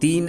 3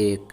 1,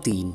3,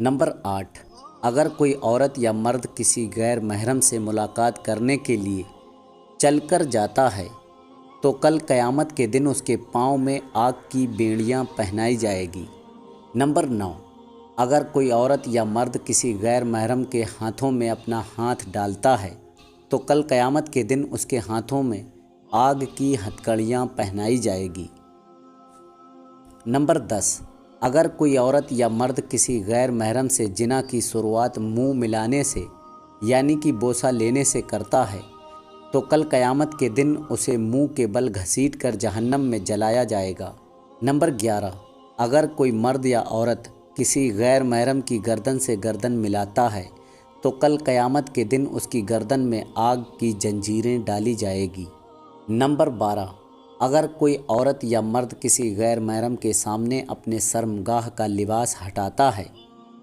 number 8، اگر کوئی عورت یا مرد کسی غیر محرم سے ملاقات کرنے کے لیے چل کر جاتا ہے تو کل قیامت کے دن اس کے پاؤں میں آگ کی بینڈیاں پہنائی جائے گی۔ نمبر 9، اگر کوئی عورت یا مرد کسی غیر محرم کے ہاتھوں میں اپنا ہاتھ ڈالتا ہے تو کل قیامت کے دن اس کے ہاتھوں میں آگ کی ہتھکڑیاں پہنائی جائے گی۔ نمبر 10، اگر کوئی عورت یا مرد کسی غیر محرم سے جنا کی شروعات منہ ملانے سے یعنی کہ بوسہ لینے سے کرتا ہے تو کل قیامت کے دن اسے منہ کے بل گھسیٹ کر جہنم میں جلایا جائے گا۔ نمبر 11، اگر کوئی مرد یا عورت کسی غیر محرم کی گردن سے گردن ملاتا ہے تو کل قیامت کے دن اس کی گردن میں آگ کی زنجیریں ڈالی جائے گی۔ نمبر 12، اگر کوئی عورت یا مرد کسی غیر محرم کے سامنے اپنے شرمگاہ کا لباس ہٹاتا ہے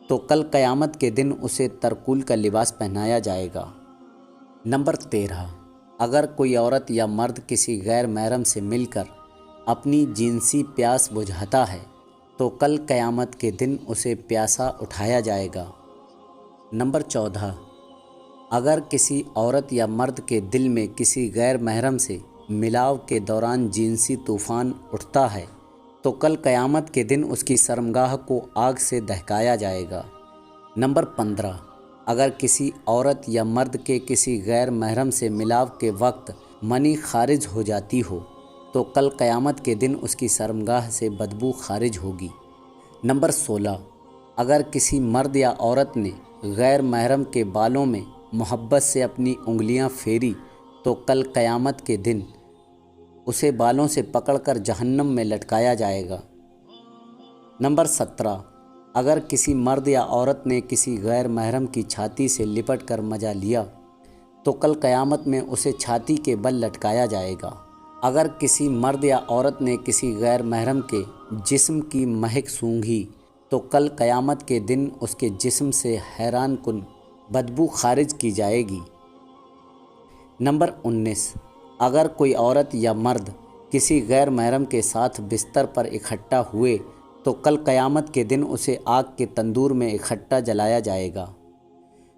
تو کل قیامت کے دن اسے ترکول کا لباس پہنایا جائے گا۔ نمبر 13، اگر کوئی عورت یا مرد کسی غیر محرم سے مل کر اپنی جنسی پیاس بجھاتا ہے تو کل قیامت کے دن اسے پیاسا اٹھایا جائے گا۔ نمبر 14، اگر کسی عورت یا مرد کے دل میں کسی غیر محرم سے ملاو کے دوران جنسی طوفان اٹھتا ہے تو کل قیامت کے دن اس کی شرمگاہ کو آگ سے دہکایا جائے گا۔ نمبر 15، اگر کسی عورت یا مرد کے کسی غیر محرم سے ملاو کے وقت منی خارج ہو جاتی ہو تو کل قیامت کے دن اس کی شرمگاہ سے بدبو خارج ہوگی۔ نمبر 16، اگر کسی مرد یا عورت نے غیر محرم کے بالوں میں محبت سے اپنی انگلیاں پھیری تو کل قیامت کے دن اسے بالوں سے پکڑ کر جہنم میں لٹکایا جائے گا۔ نمبر 17، اگر کسی مرد یا عورت نے کسی غیر محرم کی چھاتی سے لپٹ کر مزہ لیا تو کل قیامت میں اسے چھاتی کے بل لٹکایا جائے گا۔ اگر کسی مرد یا عورت نے کسی غیر محرم کے جسم کی مہک سونگھی تو کل قیامت کے دن اس کے جسم سے حیران کن بدبو خارج کی جائے گی۔ نمبر 19، اگر کوئی عورت یا مرد کسی غیر محرم کے ساتھ بستر پر اکٹھا ہوئے تو کل قیامت کے دن اسے آگ کے تندور میں اکٹھا جلایا جائے گا۔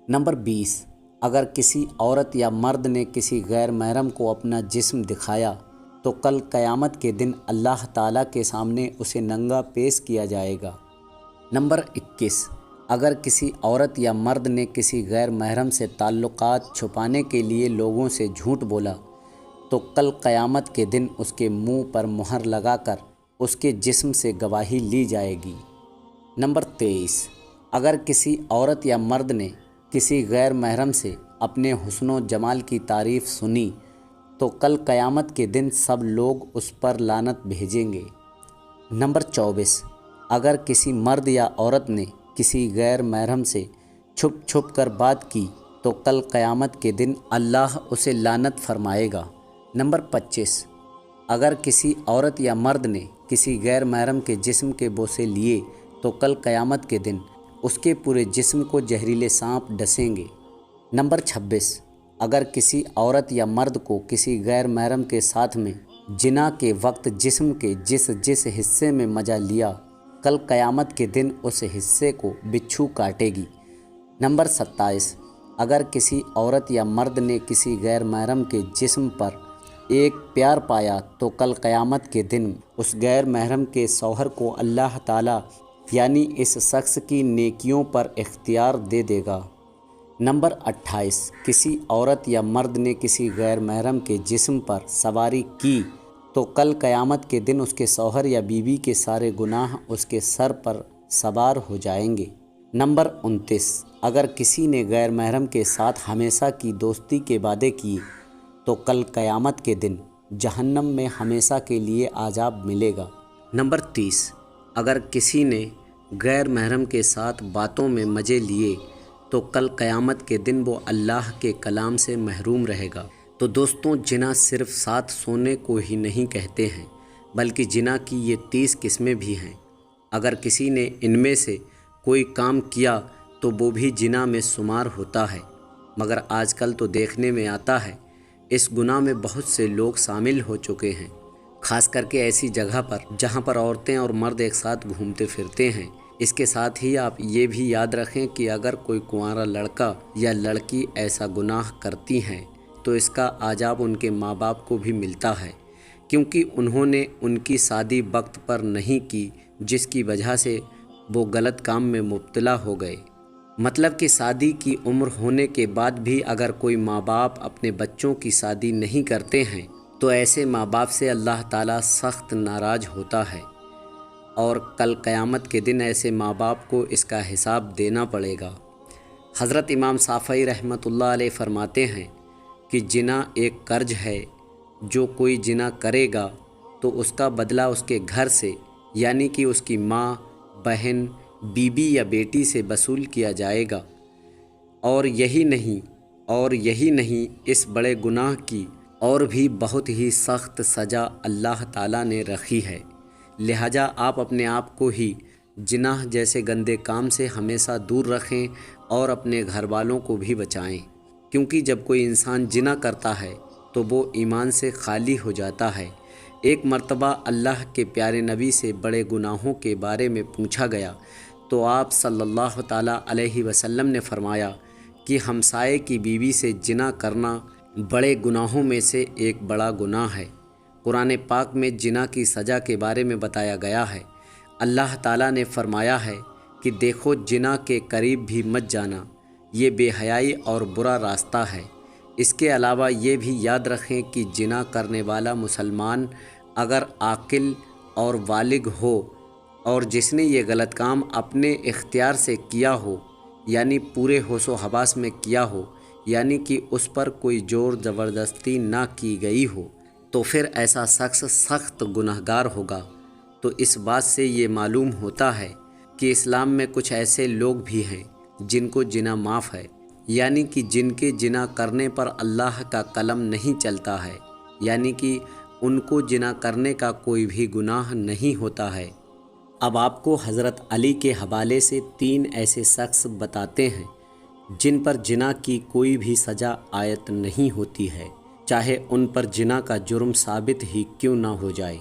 نمبر 20، اگر کسی عورت یا مرد نے کسی غیر محرم کو اپنا جسم دکھایا تو کل قیامت کے دن اللہ تعالیٰ کے سامنے اسے ننگا پیش کیا جائے گا۔ نمبر 21، اگر کسی عورت یا مرد نے کسی غیر محرم سے تعلقات چھپانے کے لیے لوگوں سے جھوٹ بولا تو کل قیامت کے دن اس کے منہ پر مہر لگا کر اس کے جسم سے گواہی لی جائے گی۔ نمبر 23، اگر کسی عورت یا مرد نے کسی غیر محرم سے اپنے حسن و جمال کی تعریف سنی تو کل قیامت کے دن سب لوگ اس پر لعنت بھیجیں گے۔ نمبر 24، اگر کسی مرد یا عورت نے کسی غیر محرم سے چھپ چھپ کر بات کی تو کل قیامت کے دن اللہ اسے لعنت فرمائے گا۔ نمبر 25، اگر کسی عورت یا مرد نے کسی غیر محرم کے جسم کے بوسے لیے تو کل قیامت کے دن اس کے پورے جسم کو زہریلے سانپ ڈسیں گے۔ نمبر 26، اگر کسی عورت یا مرد کو کسی غیر محرم کے ساتھ میں جنا کے وقت جسم کے جس حصے میں مزہ لیا کل قیامت کے دن اس حصے کو بچھو کاٹے گی۔ نمبر 27، اگر کسی عورت یا مرد نے کسی غیر محرم کے جسم پر ایک پیار پایا تو کل قیامت کے دن اس غیر محرم کے شوہر کو اللہ تعالیٰ یعنی اس شخص کی نیکیوں پر اختیار دے دے گا۔ نمبر 28، کسی عورت یا مرد نے کسی غیر محرم کے جسم پر سواری کی تو کل قیامت کے دن اس کے شوہر یا بیوی کے سارے گناہ اس کے سر پر سوار ہو جائیں گے۔ نمبر 29، اگر کسی نے غیر محرم کے ساتھ ہمیشہ کی دوستی کے وعدے کیے تو کل قیامت کے دن جہنم میں ہمیشہ کے لیے عذاب ملے گا۔ نمبر 30، اگر کسی نے غیر محرم کے ساتھ باتوں میں مزے لیے تو کل قیامت کے دن وہ اللہ کے کلام سے محروم رہے گا۔ تو دوستوں، جنا صرف ساتھ سونے کو ہی نہیں کہتے ہیں بلکہ جنا کی یہ 30 قسمیں بھی ہیں۔ اگر کسی نے ان میں سے کوئی کام کیا تو وہ بھی جنا میں شمار ہوتا ہے، مگر آج کل تو دیکھنے میں آتا ہے اس گناہ میں بہت سے لوگ شامل ہو چکے ہیں، خاص کر کے ایسی جگہ پر جہاں پر عورتیں اور مرد ایک ساتھ گھومتے پھرتے ہیں، اس کے ساتھ ہی آپ یہ بھی یاد رکھیں کہ اگر کوئی کنوارا لڑکا یا لڑکی ایسا گناہ کرتی ہیں تو اس کا عذاب ان کے ماں باپ کو بھی ملتا ہے، کیونکہ انہوں نے ان کی شادی وقت پر نہیں کی، جس کی وجہ سے وہ غلط کام میں مبتلا ہو گئے۔ مطلب کہ شادی کی عمر ہونے کے بعد بھی اگر کوئی ماں باپ اپنے بچوں کی شادی نہیں کرتے ہیں تو ایسے ماں باپ سے اللہ تعالیٰ سخت ناراض ہوتا ہے، اور کل قیامت کے دن ایسے ماں باپ کو اس کا حساب دینا پڑے گا۔ حضرت امام شافعی رحمۃ اللہ علیہ فرماتے ہیں کہ زنا ایک قرض ہے، جو کوئی زنا کرے گا تو اس کا بدلہ اس کے گھر سے، یعنی کہ اس کی ماں، بہن، بیوی یا بیٹی سے وصول کیا جائے گا۔ اور یہی نہیں اس بڑے گناہ کی اور بھی بہت ہی سخت سزا اللہ تعالیٰ نے رکھی ہے، لہٰذا آپ اپنے آپ کو ہی زنا جیسے گندے کام سے ہمیشہ دور رکھیں اور اپنے گھر والوں کو بھی بچائیں، کیونکہ جب کوئی انسان زنا کرتا ہے تو وہ ایمان سے خالی ہو جاتا ہے۔ ایک مرتبہ اللہ کے پیارے نبی سے بڑے گناہوں کے بارے میں پوچھا گیا تو آپ صلی اللہ تعالیٰ علیہ وسلم نے فرمایا کہ ہمسائے کی بیوی سے زنا کرنا بڑے گناہوں میں سے ایک بڑا گناہ ہے۔ قرآن پاک میں زنا کی سزا کے بارے میں بتایا گیا ہے۔ اللہ تعالیٰ نے فرمایا ہے کہ دیکھو زنا کے قریب بھی مت جانا، یہ بے حیائی اور برا راستہ ہے۔ اس کے علاوہ یہ بھی یاد رکھیں کہ زنا کرنے والا مسلمان اگر عاقل اور بالغ ہو اور جس نے یہ غلط کام اپنے اختیار سے کیا ہو، یعنی پورے ہوش و حواس میں کیا ہو، یعنی کہ اس پر کوئی زور زبردستی نہ کی گئی ہو، تو پھر ایسا شخص سخت گنہگار ہوگا۔ تو اس بات سے یہ معلوم ہوتا ہے کہ اسلام میں کچھ ایسے لوگ بھی ہیں جن کو زنا معاف ہے، یعنی کہ جن کے زنا کرنے پر اللہ کا قلم نہیں چلتا ہے، یعنی کہ ان کو زنا کرنے کا کوئی بھی گناہ نہیں ہوتا ہے۔ اب آپ کو حضرت علی کے حوالے سے 3 ایسے شخص بتاتے ہیں جن پر زنا کی کوئی بھی سزا عائد نہیں ہوتی ہے، چاہے ان پر زنا کا جرم ثابت ہی کیوں نہ ہو جائے۔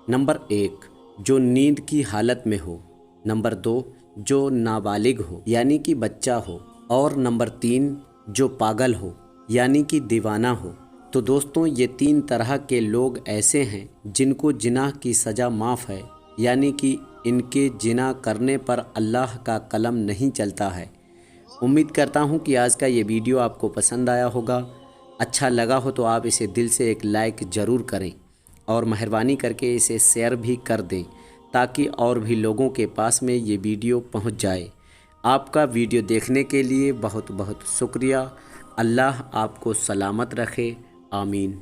نمبر 1، جو نیند کی حالت میں ہو۔ نمبر 2، جو نابالغ ہو یعنی کہ بچہ ہو۔ اور نمبر 3، جو پاگل ہو یعنی کہ دیوانہ ہو۔ تو دوستوں، یہ 3 طرح کے لوگ ایسے ہیں جن کو زنا کی سزا معاف ہے، یعنی کہ ان کے زنا کرنے پر اللہ کا قلم نہیں چلتا ہے۔ امید کرتا ہوں کہ آج کا یہ ویڈیو آپ کو پسند آیا ہوگا۔ اچھا لگا ہو تو آپ اسے دل سے ایک لائک ضرور کریں، اور مہربانی کر کے اسے شیئر بھی کر دیں تاکہ اور بھی لوگوں کے پاس میں یہ ویڈیو پہنچ جائے۔ آپ کا ویڈیو دیکھنے کے لیے بہت بہت شکریہ۔ اللہ آپ کو سلامت رکھے، آمین۔